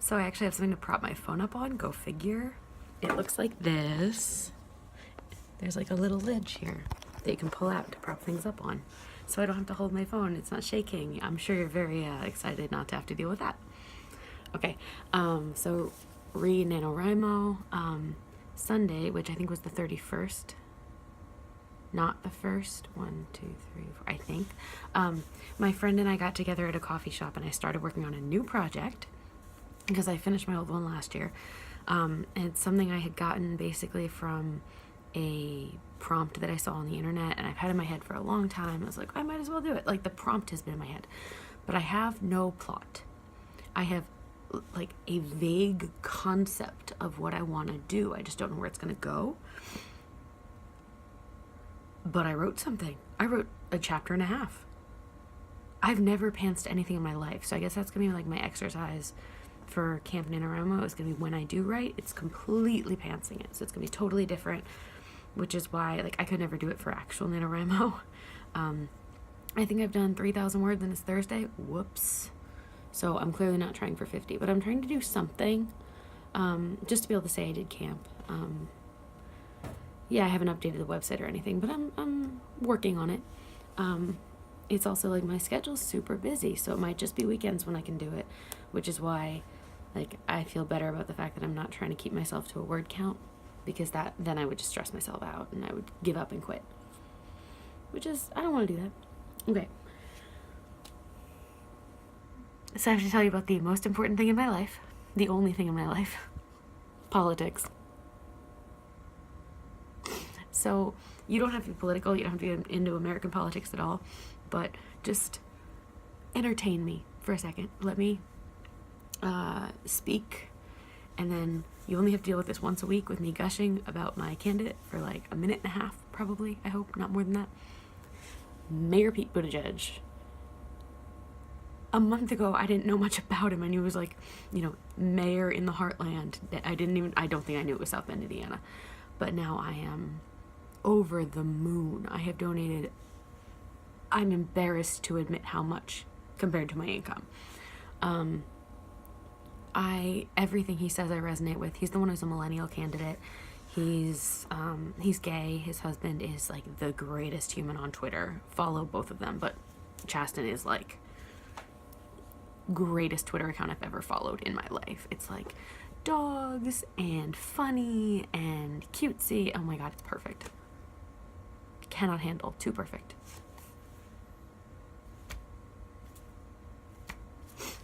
So I actually have something to prop my phone up on. Go figure. It looks like this. There's like a little ledge here that you can pull out to prop things up on. So I don't have to hold my phone. It's not shaking. I'm sure you're very excited not to have to deal with that. Okay, so NaNoWriMo, Sunday, which I think was the 31st. Not the first. 1, 2, 3, 4, I think. My friend and I got together at a coffee shop and I started working on a new project because I finished my old one last year. And it's something I had gotten basically from a prompt that I saw on the internet, and I've had in my head for a long time. I was like, I might as well do it. Like, the prompt has been in my head, but I have no plot. I have like a vague concept of what I want to do. I just don't know where it's going to go. But I wrote something. I wrote a chapter and a half. I've never pantsed anything in my life, so I guess that's going to be like my exercise for Camp NaNoWriMo. Is going to be when I do write, it's completely pantsing it. So it's going to be totally different, which is why like I could never do it for actual NaNoWriMo. I think I've done 3,000 words and it's Thursday. Whoops. So I'm clearly not trying for 50, but I'm trying to do something just to be able to say I did camp. Yeah, I haven't updated the website or anything, but I'm working on it. It's also like my schedule's super busy, so it might just be weekends when I can do it, which is why like I feel better about the fact that I'm not trying to keep myself to a word count, because then I would just stress myself out and I would give up and quit, which is, I don't want to do that. Okay. So I have to tell you about the most important thing in my life, the only thing in my life, politics. So you don't have to be political, you don't have to be into American politics at all, but just entertain me for a second. Let me speak, and then you only have to deal with this once a week with me gushing about my candidate for like a minute and a half, probably, I hope, not more than that. Mayor Pete Buttigieg. A month ago, I didn't know much about him. I knew he was like, mayor in the heartland. I don't think I knew it was South Bend, Indiana. But now I am over the moon. I have donated, I'm embarrassed to admit how much compared to my income. Everything he says I resonate with. He's the one who's a millennial candidate. He's gay. His husband is like the greatest human on Twitter. Follow both of them, but Chasten is like greatest Twitter account I've ever followed in my life. It's like dogs and funny and cutesy. Oh my god, it's perfect. Cannot handle. Too perfect.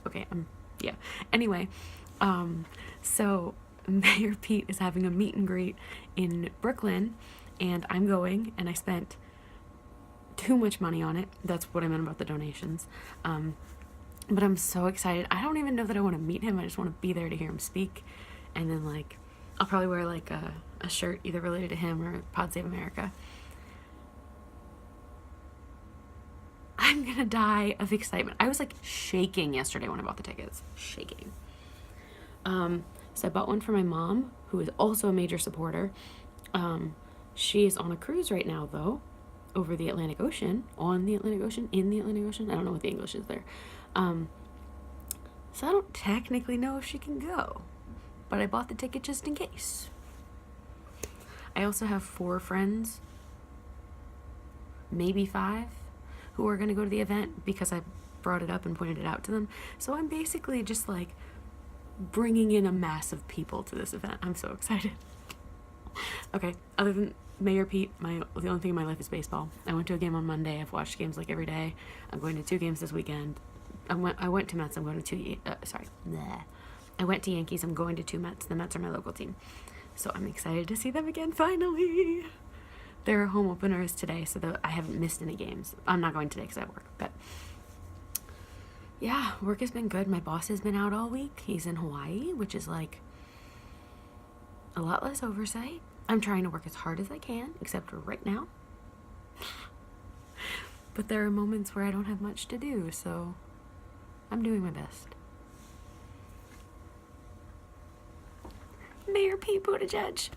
Okay, yeah. Anyway, so Mayor Pete is having a meet and greet in Brooklyn, and I'm going, and I spent too much money on it. That's what I meant about the donations. But I'm so excited. I don't even know that I want to meet him. I just want to be there to hear him speak. And then, like, I'll probably wear, like, a shirt either related to him or Pod Save America. I'm gonna die of excitement. I was, like, shaking yesterday when I bought the tickets. Shaking. So I bought one for my mom, who is also a major supporter. She is on a cruise right now, though, over the Atlantic Ocean, on the Atlantic Ocean, in the Atlantic Ocean. I don't know what the English is there. So I don't technically know if she can go, but I bought the ticket just in case. I also have 4 friends, maybe 5, who are going to go to the event because I brought it up and pointed it out to them. So I'm basically just like bringing in a mass of people to this event. I'm so excited. Okay, other than Mayor Pete, the only thing in my life is baseball. I went to a game on Monday. I've watched games like every day. I'm going to 2 games this weekend. I went to Mets. I'm going to I went to Yankees. I'm going to 2 Mets. The Mets are my local team. So I'm excited to see them again, finally. Their home opener is today, so I haven't missed any games. I'm not going today because I work, but yeah, work has been good. My boss has been out all week. He's in Hawaii, which is like a lot less oversight. I'm trying to work as hard as I can, except for right now. But there are moments where I don't have much to do, so I'm doing my best. Mayor Pete Buttigieg.